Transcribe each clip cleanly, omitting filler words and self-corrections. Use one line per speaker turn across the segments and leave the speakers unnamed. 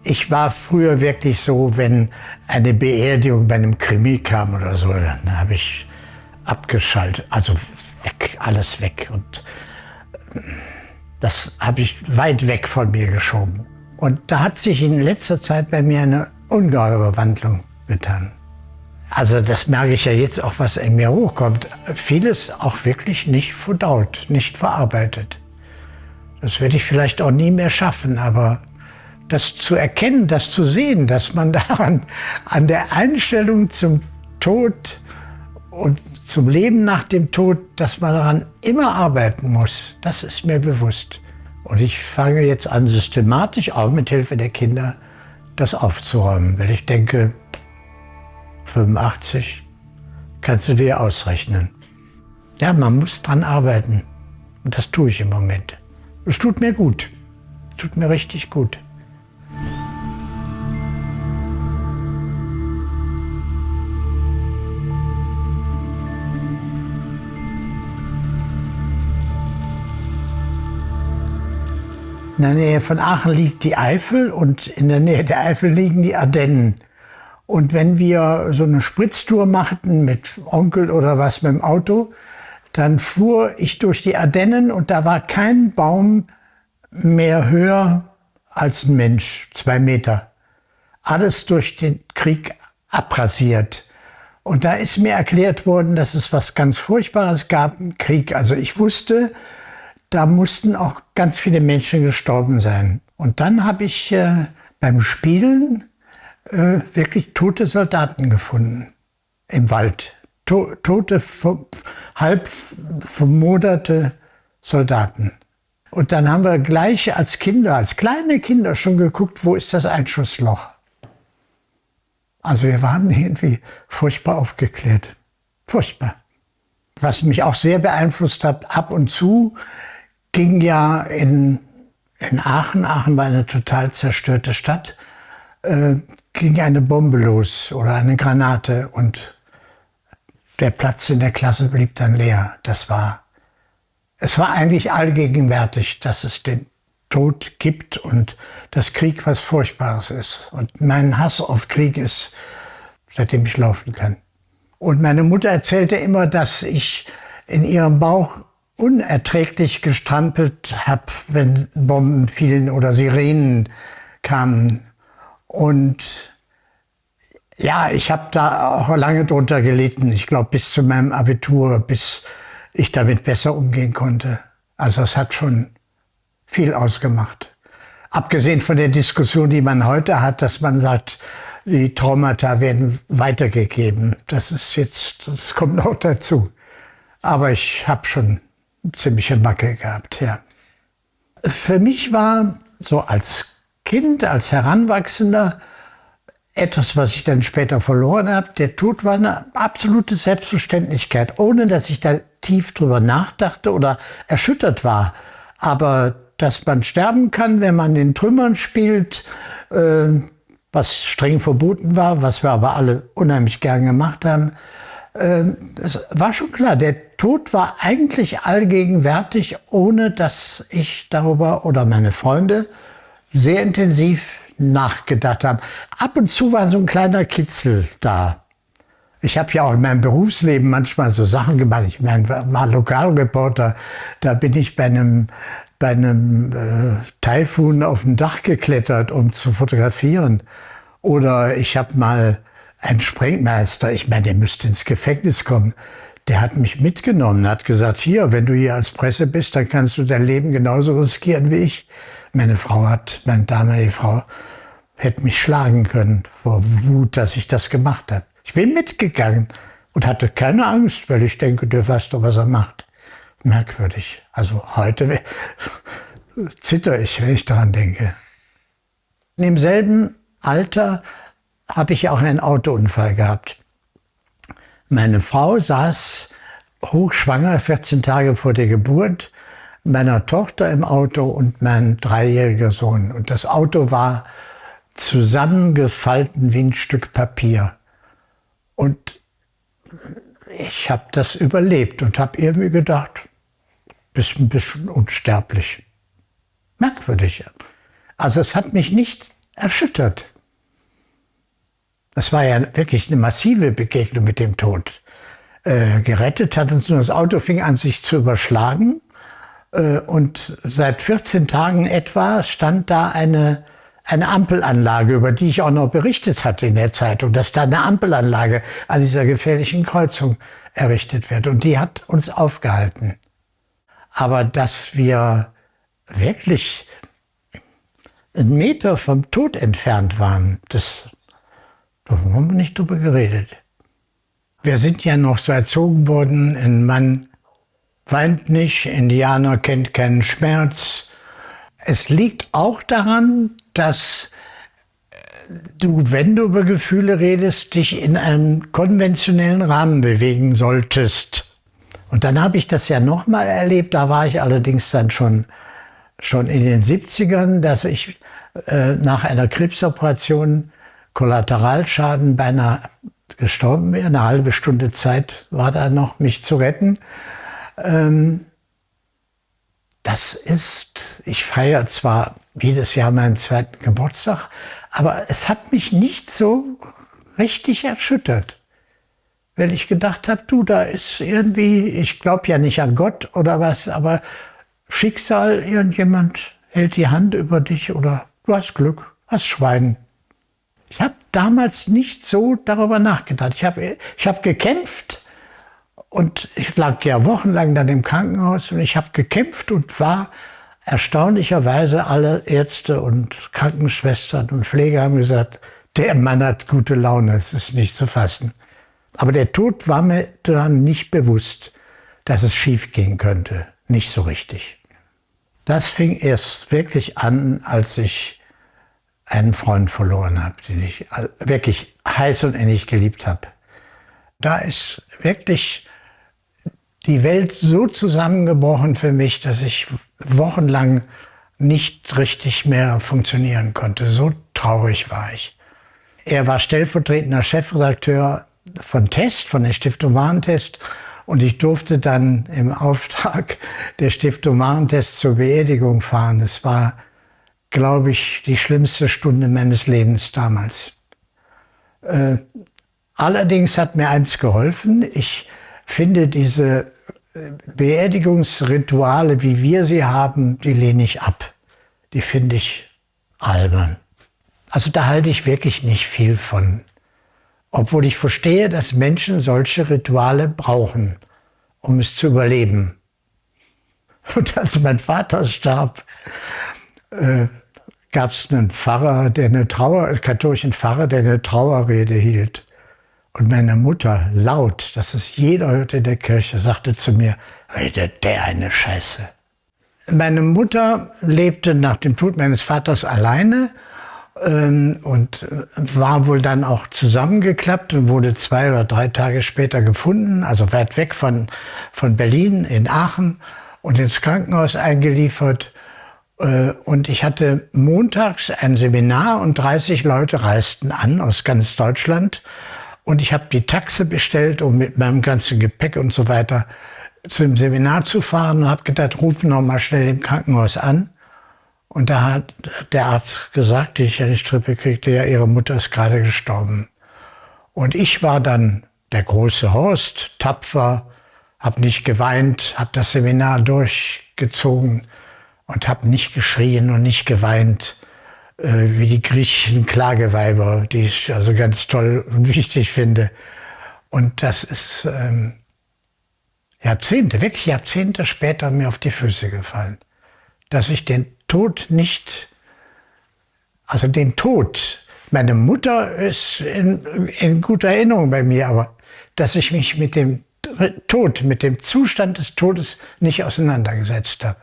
Ich war früher wirklich so, wenn eine Beerdigung bei einem Krimi kam oder so, dann habe ich abgeschaltet, also weg, alles weg. Und das habe ich weit weg von mir geschoben. Und da hat sich in letzter Zeit bei mir eine ungeheure Wandlung getan. Also das merke ich ja jetzt auch, was in mir hochkommt. Vieles auch wirklich nicht verdaut, nicht verarbeitet. Das werde ich vielleicht auch nie mehr schaffen, aber das zu erkennen, das zu sehen, dass man daran, an der Einstellung zum Tod und zum Leben nach dem Tod, dass man daran immer arbeiten muss, das ist mir bewusst. Und ich fange jetzt an, systematisch, auch mit Hilfe der Kinder, das aufzuräumen. Weil ich denke, 85 kannst du dir ausrechnen. Ja, man muss dran arbeiten. Und das tue ich im Moment. Es tut mir gut. Tut mir richtig gut. In der Nähe von Aachen liegt die Eifel und in der Nähe der Eifel liegen die Ardennen. Und wenn wir so eine Spritztour machten mit Onkel oder was mit dem Auto, dann fuhr ich durch die Ardennen und da war kein Baum mehr höher als ein Mensch, 2 Meter. Alles durch den Krieg abrasiert. Und da ist mir erklärt worden, dass es was ganz Furchtbares gab im Krieg. Also ich wusste, da mussten auch ganz viele Menschen gestorben sein. Und dann habe ich beim Spielen wirklich tote Soldaten gefunden im Wald. Tote, halb vermoderte Soldaten. Und dann haben wir gleich als Kinder, als kleine Kinder schon geguckt, wo ist das Einschussloch. Also wir waren irgendwie furchtbar aufgeklärt. Furchtbar. Was mich auch sehr beeinflusst hat, ab und zu ging ja in Aachen, Aachen war eine total zerstörte Stadt, ging eine Bombe los oder eine Granate und der Platz in der Klasse blieb dann leer. Es war eigentlich allgegenwärtig, dass es den Tod gibt und dass Krieg was Furchtbares ist. Und mein Hass auf Krieg ist, seitdem ich laufen kann. Und meine Mutter erzählte immer, dass ich in ihrem Bauch unerträglich gestrampelt habe, wenn Bomben fielen oder Sirenen kamen. Und ja, ich habe da auch lange drunter gelitten. Ich glaube, bis zu meinem Abitur, bis ich damit besser umgehen konnte. Also es hat schon viel ausgemacht. Abgesehen von der Diskussion, die man heute hat, dass man sagt, die Traumata werden weitergegeben. Das kommt noch dazu. Aber ich habe schon ziemliche Macke gehabt, ja. Für mich war so als Kind, als Heranwachsender, etwas, was ich dann später verloren habe, der Tod war eine absolute Selbstverständlichkeit, ohne dass ich da tief drüber nachdachte oder erschüttert war. Aber dass man sterben kann, wenn man in Trümmern spielt, was streng verboten war, was wir aber alle unheimlich gern gemacht haben, das war schon klar. Der Tod war eigentlich allgegenwärtig, ohne dass ich darüber oder meine Freunde sehr intensiv nachgedacht haben. Ab und zu war so ein kleiner Kitzel da. Ich habe ja auch in meinem Berufsleben manchmal so Sachen gemacht. Ich meine, war Lokalreporter, da bin ich bei einem Taifun auf dem Dach geklettert, um zu fotografieren. Oder ich habe mal einen Sprengmeister, ich meine, der müsste ins Gefängnis kommen, der hat mich mitgenommen, hat gesagt, hier, wenn du hier als Presse bist, dann kannst du dein Leben genauso riskieren wie ich. Meine damalige Frau, hätte mich schlagen können vor Wut, dass ich das gemacht habe. Ich bin mitgegangen und hatte keine Angst, weil ich denke, der weiß doch, was er macht. Merkwürdig. Also heute zitter ich, wenn ich daran denke. Im selben Alter habe ich auch einen Autounfall gehabt. Meine Frau saß hochschwanger, 14 Tage vor der Geburt, meiner Tochter im Auto und mein 3-jähriger Sohn. Und das Auto war zusammengefalten wie ein Stück Papier. Und ich habe das überlebt und habe irgendwie gedacht, bist ein bisschen unsterblich. Merkwürdig. Also es hat mich nicht erschüttert. Das war ja wirklich eine massive Begegnung mit dem Tod. Gerettet hat uns nur das Auto, fing an sich zu überschlagen. Und seit 14 Tagen etwa stand da eine Ampelanlage, über die ich auch noch berichtet hatte in der Zeitung, dass da eine Ampelanlage an dieser gefährlichen Kreuzung errichtet wird. Und die hat uns aufgehalten. Aber dass wir wirklich 1 Meter vom Tod entfernt waren, da haben wir nicht drüber geredet. Wir sind ja noch so erzogen worden, ein Mann weint nicht, Indianer kennt keinen Schmerz. Es liegt auch daran, dass du, wenn du über Gefühle redest, dich in einem konventionellen Rahmen bewegen solltest. Und dann habe ich das ja nochmal erlebt, da war ich allerdings dann schon in den 70ern, dass ich nach einer Krebsoperation Kollateralschaden beinahe gestorben wäre. Eine halbe Stunde Zeit war da noch, mich zu retten. Ich feiere zwar jedes Jahr meinen 2. Geburtstag, aber es hat mich nicht so richtig erschüttert. Weil ich gedacht habe, du, da ist irgendwie, ich glaube ja nicht an Gott oder was, aber Schicksal, irgendjemand hält die Hand über dich oder du hast Glück, hast Schwein. Ich habe damals nicht so darüber nachgedacht. Ich hab gekämpft und ich lag ja wochenlang dann im Krankenhaus und ich habe gekämpft und war erstaunlicherweise, alle Ärzte und Krankenschwestern und Pfleger haben gesagt, der Mann hat gute Laune, es ist nicht zu fassen. Aber der Tod war mir dann nicht bewusst, dass es schief gehen könnte. Nicht so richtig. Das fing erst wirklich an, als ich einen Freund verloren habe, den ich wirklich heiß und innig geliebt habe. Da ist wirklich die Welt so zusammengebrochen für mich, dass ich wochenlang nicht richtig mehr funktionieren konnte. So traurig war ich. Er war stellvertretender Chefredakteur von Test, von der Stiftung Warentest. Und ich durfte dann im Auftrag der Stiftung Warentest zur Beerdigung fahren. Das war, glaube ich, die schlimmste Stunde meines Lebens damals. Allerdings hat mir eins geholfen. Ich finde diese Beerdigungsrituale, wie wir sie haben, die lehne ich ab. Die finde ich albern. Also da halte ich wirklich nicht viel von. Obwohl ich verstehe, dass Menschen solche Rituale brauchen, um es zu überleben. Und als mein Vater starb, gab es einen Pfarrer, katholischen Pfarrer, der eine Trauerrede hielt. Und meine Mutter laut, dass es jeder hörte in der Kirche, sagte zu mir, redet der eine Scheiße. Meine Mutter lebte nach dem Tod meines Vaters alleine und war wohl dann auch zusammengeklappt und wurde 2 oder 3 Tage später gefunden, also weit weg von Berlin in Aachen und ins Krankenhaus eingeliefert. Und ich hatte montags ein Seminar und 30 Leute reisten an aus ganz Deutschland. Und ich habe die Taxe bestellt, um mit meinem ganzen Gepäck und so weiter zum Seminar zu fahren und habe gedacht, ruf noch mal schnell im Krankenhaus an. Und da hat der Arzt gesagt, die ich an die Strippe kriegte, ja, ihre Mutter ist gerade gestorben. Und ich war dann der große Horst, tapfer, habe nicht geweint, habe das Seminar durchgezogen und habe nicht geschrien und nicht geweint, wie die griechischen Klageweiber, die ich also ganz toll und wichtig finde. Und das ist wirklich Jahrzehnte später mir auf die Füße gefallen. Dass ich den Tod meine Mutter ist in guter Erinnerung bei mir, aber dass ich mich mit dem Tod, mit dem Zustand des Todes nicht auseinandergesetzt habe.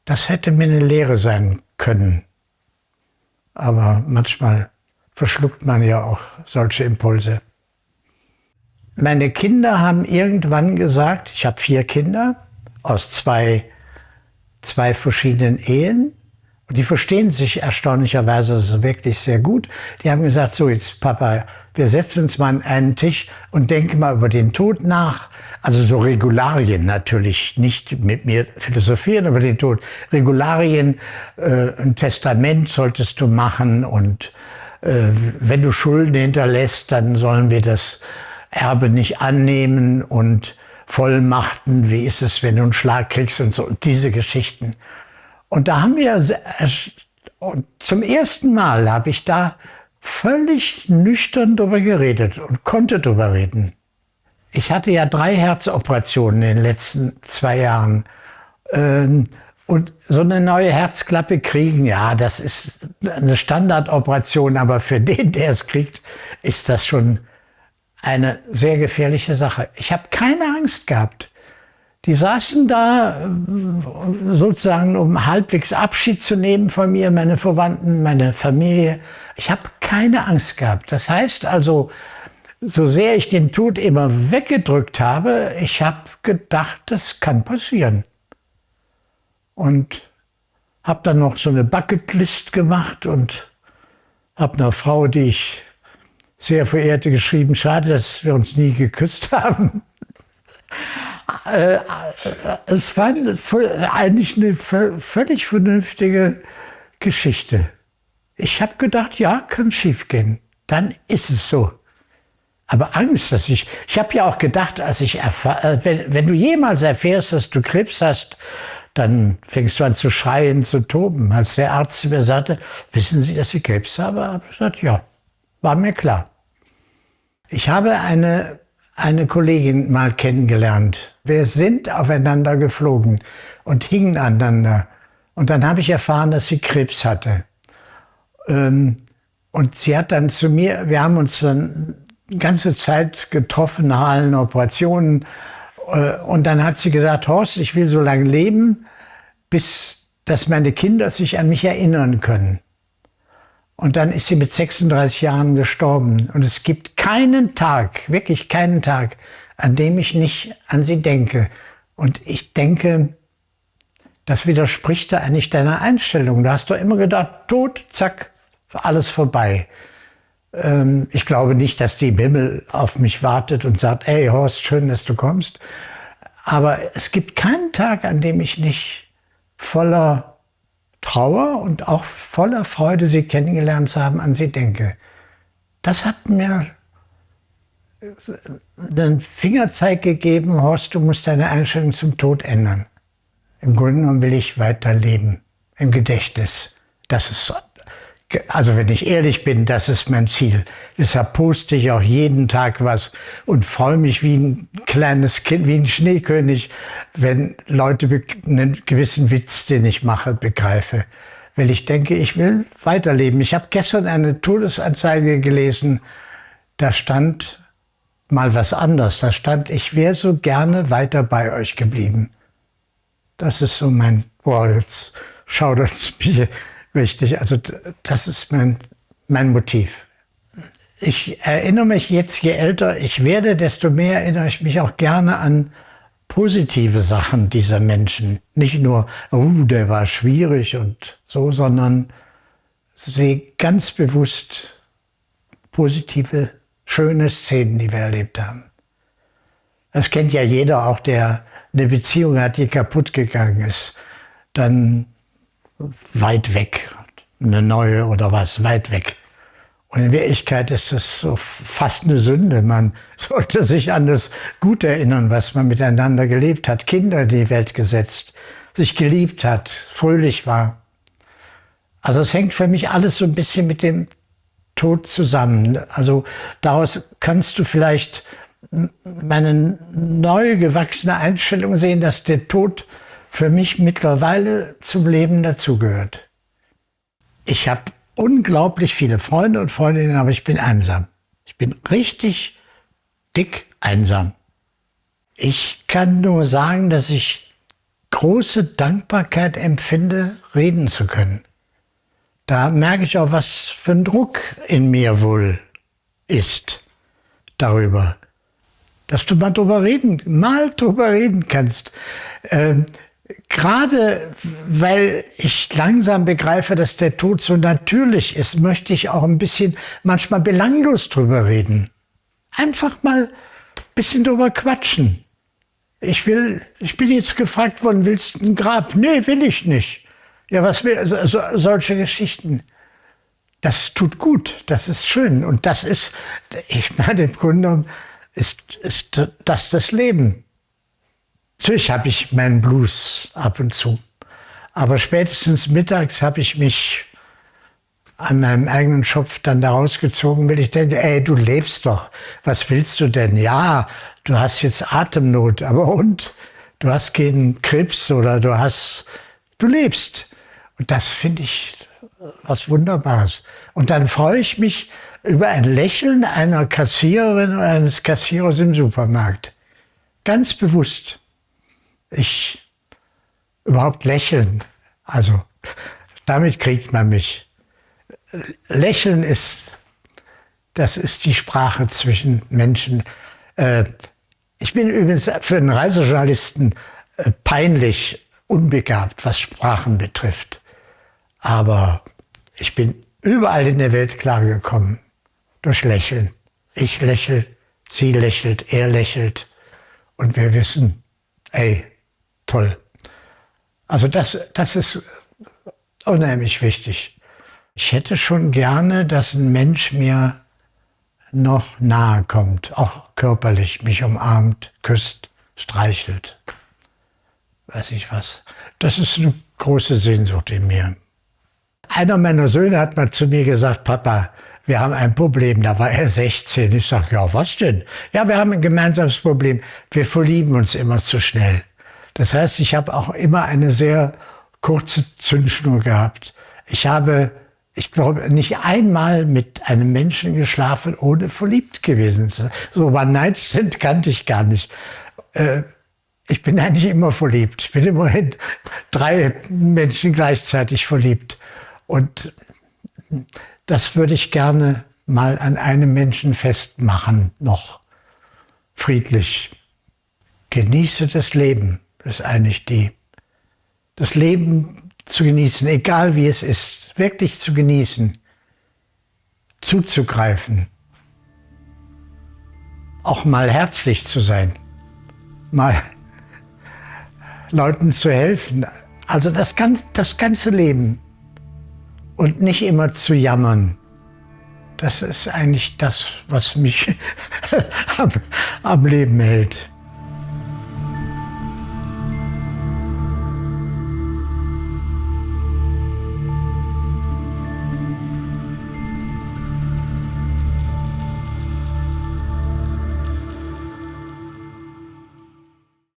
Das hätte mir eine Lehre sein können. Aber manchmal verschluckt man ja auch solche Impulse. Meine Kinder haben irgendwann gesagt, ich habe 4 Kinder aus zwei verschiedenen Ehen. Und die verstehen sich erstaunlicherweise so wirklich sehr gut. Die haben gesagt, so jetzt Papa, wir setzen uns mal an einen Tisch und denken mal über den Tod nach. Also so Regularien natürlich, nicht mit mir philosophieren über den Tod. Regularien, ein Testament solltest du machen und wenn du Schulden hinterlässt, dann sollen wir das Erbe nicht annehmen und Vollmachten, wie ist es, wenn du einen Schlag kriegst und so, diese Geschichten. Und da haben wir, und zum ersten Mal habe ich da völlig nüchtern drüber geredet und konnte drüber reden. Ich hatte ja 3 Herzoperationen in den letzten 2 Jahren. Und so eine neue Herzklappe kriegen, ja, das ist eine Standardoperation, aber für den, der es kriegt, ist das schon eine sehr gefährliche Sache. Ich habe keine Angst gehabt. Die saßen da sozusagen, um halbwegs Abschied zu nehmen von mir, meine Verwandten, meine Familie. Ich habe keine Angst gehabt. Das heißt also, so sehr ich den Tod immer weggedrückt habe, ich habe gedacht, das kann passieren. Und habe dann noch so eine Bucketlist gemacht und habe einer Frau, die ich sehr verehrte, geschrieben, schade, dass wir uns nie geküsst haben. Es war eigentlich eine völlig vernünftige Geschichte. Ich habe gedacht, ja, kann schiefgehen. Dann ist es so. Aber Angst, ich habe ja auch gedacht, als wenn du jemals erfährst, dass du Krebs hast, dann fängst du an zu schreien, zu toben. Als der Arzt zu mir sagte, wissen Sie, dass Sie Krebs haben? Habe ich gesagt, ja, war mir klar. Ich habe eine Kollegin mal kennengelernt. Wir sind aufeinander geflogen und hingen aneinander. Und dann habe ich erfahren, dass sie Krebs hatte. Und sie hat dann zu mir, wir haben uns dann die ganze Zeit getroffen nach allen Operationen. Und dann hat sie gesagt, Horst, ich will so lange leben, bis dass meine Kinder sich an mich erinnern können. Und dann ist sie mit 36 Jahren gestorben. Und es gibt keinen Tag, wirklich keinen Tag, an dem ich nicht an sie denke. Und ich denke, das widerspricht da eigentlich deiner Einstellung. Da hast du immer gedacht, tot, zack, alles vorbei. Ich glaube nicht, dass die im Himmel auf mich wartet und sagt, hey Horst, schön, dass du kommst. Aber es gibt keinen Tag, an dem ich nicht voller Trauer und auch voller Freude, sie kennengelernt zu haben, an sie denke. Das hat mir den Fingerzeig gegeben, Horst, du musst deine Einstellung zum Tod ändern. Im Grunde genommen will ich weiterleben, im Gedächtnis. Das ist, also wenn ich ehrlich bin, das ist mein Ziel. Deshalb poste ich auch jeden Tag was und freue mich wie ein kleines Kind, wie ein Schneekönig, wenn Leute einen gewissen Witz, den ich mache, begreife. Weil ich denke, ich will weiterleben. Ich habe gestern eine Todesanzeige gelesen, da stand mal was anderes. Da stand, ich wäre so gerne weiter bei euch geblieben. Das ist so mein, boah, jetzt schaudert es mich richtig. Also das ist mein Motiv. Ich erinnere mich jetzt, je älter ich werde, desto mehr erinnere ich mich auch gerne an positive Sachen dieser Menschen. Nicht nur, oh, der war schwierig und so, sondern sehe ganz bewusst positive, schöne Szenen, die wir erlebt haben. Das kennt ja jeder, auch der eine Beziehung hat, die kaputt gegangen ist. Dann weit weg, eine neue oder was, weit weg. Und in Wirklichkeit ist das so fast eine Sünde. Man sollte sich an das Gute erinnern, was man miteinander gelebt hat, Kinder in die Welt gesetzt, sich geliebt hat, fröhlich war. Also es hängt für mich alles so ein bisschen mit dem Tod zusammen. Also daraus kannst du vielleicht meine neu gewachsene Einstellung sehen, dass der Tod für mich mittlerweile zum Leben dazugehört. Ich habe unglaublich viele Freunde und Freundinnen, aber ich bin einsam. Ich bin richtig dick einsam. Ich kann nur sagen, dass ich große Dankbarkeit empfinde, reden zu können. Da merke ich auch, was für ein Druck in mir wohl ist darüber. Dass du mal drüber reden kannst. gerade weil ich langsam begreife, dass der Tod so natürlich ist, möchte ich auch ein bisschen manchmal belanglos drüber reden. Einfach mal ein bisschen drüber quatschen. Ich bin jetzt gefragt worden, willst du ein Grab? Nee, will ich nicht. Ja, was will, solche Geschichten. Das tut gut, das ist schön. Und das ist, ich meine, im Grunde genommen ist das Leben. Natürlich habe ich meinen Blues ab und zu. Aber spätestens mittags habe ich mich an meinem eigenen Schopf dann da rausgezogen, weil ich denke, ey, du lebst doch. Was willst du denn? Ja, du hast jetzt Atemnot, aber und? Du hast keinen Krebs oder du lebst. Und das finde ich was Wunderbares. Und dann freue ich mich über ein Lächeln einer Kassiererin oder eines Kassierers im Supermarkt. Ganz bewusst. Überhaupt lächeln, also damit kriegt man mich. Lächeln das ist die Sprache zwischen Menschen. Ich bin übrigens für einen Reisejournalisten peinlich unbegabt, was Sprachen betrifft. Aber ich bin überall in der Welt klargekommen durch Lächeln. Ich lächle, sie lächelt, er lächelt und wir wissen, ey, toll. Also das ist unheimlich wichtig. Ich hätte schon gerne, dass ein Mensch mir noch nahe kommt, auch körperlich, mich umarmt, küsst, streichelt. Weiß ich was. Das ist eine große Sehnsucht in mir. Einer meiner Söhne hat mal zu mir gesagt, Papa, wir haben ein Problem. Da war er 16. Ich sage, ja, was denn? Ja, wir haben ein gemeinsames Problem. Wir verlieben uns immer zu schnell. Das heißt, ich habe auch immer eine sehr kurze Zündschnur gehabt. Ich glaube, nicht einmal mit einem Menschen geschlafen, ohne verliebt gewesen zu sein. So One-Night-Stand kannte ich gar nicht. Ich bin eigentlich immer verliebt. Ich bin immerhin 3 Menschen gleichzeitig verliebt. Und das würde ich gerne mal an einem Menschen festmachen, noch friedlich. Genieße das Leben. Das ist eigentlich das Leben zu genießen, egal wie es ist, wirklich zu genießen, zuzugreifen, auch mal herzlich zu sein, mal Leuten zu helfen. Also das ganze Leben und nicht immer zu jammern. Das ist eigentlich das, was mich am Leben hält.